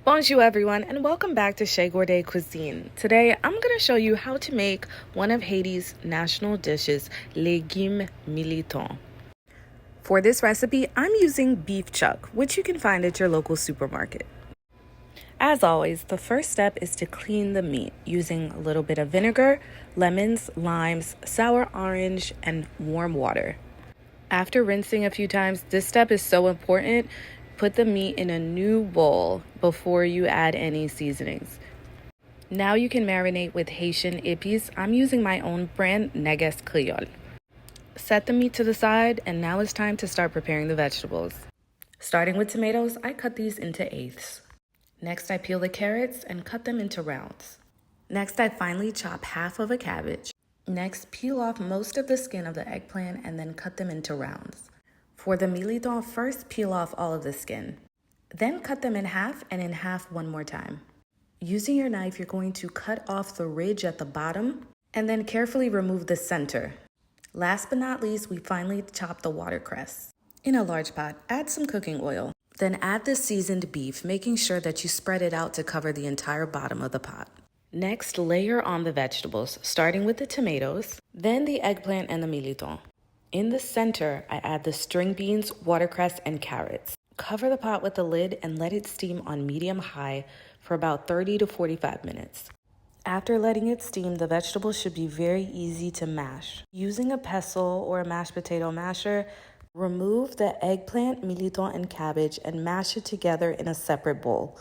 Bonjour everyone and welcome back to Chayote Cuisine. Today I'm going to show you how to make one of Haiti's national dishes, Legume Militon. For this recipe, I'm using beef chuck, which you can find at your local supermarket. As always, the first step is to clean the meat using a little bit of vinegar, lemons, limes, sour orange, and warm water. After rinsing a few times, this step is so important. Put the meat in a new bowl before you add any seasonings. Now you can marinate with Haitian Epis. I'm using my own brand, Neges Creole. Set the meat to the side, and now it's time to start preparing the vegetables. Starting with tomatoes, I cut these into eighths. Next, I peel the carrots and cut them into rounds. Next, I finely chop half of a cabbage. Next, peel off most of the skin of the eggplant and then cut them into rounds. For the Militon, first peel off all of the skin. Then cut them in half and in half one more time. Using your knife, you're going to cut off the ridge at the bottom and then carefully remove the center. Last but not least, we finally chop the watercress. In a large pot, add some cooking oil. Then add the seasoned beef, making sure that you spread it out to cover the entire bottom of the pot. Next, layer on the vegetables, starting with the tomatoes, then the eggplant and the Militon. In the center, I add the string beans, watercress, and carrots. Cover the pot with the lid and let it steam on medium-high for about 30 to 45 minutes. After letting it steam, the vegetables should be very easy to mash. Using a pestle or a mashed potato masher, remove the eggplant, Militon, and cabbage and mash it together in a separate bowl.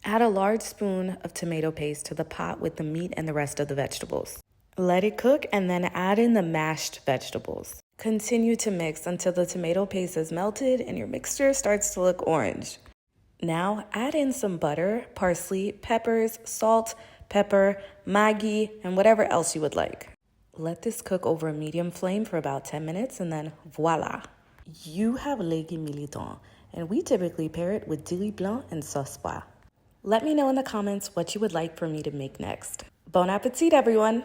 Add a large spoon of tomato paste to the pot with the meat and the rest of the vegetables. Let it cook and then add in the mashed vegetables. Continue to mix until the tomato paste is melted and your mixture starts to look orange. Now add in some butter, parsley, peppers, salt, pepper, Maggi, and whatever else you would like. Let this cook over a medium flame for about 10 minutes and then voila! You have Legume Militon, and we typically pair it with dili blanc and sauce pois. Let me know in the comments what you would like for me to make next. Bon appetit, everyone!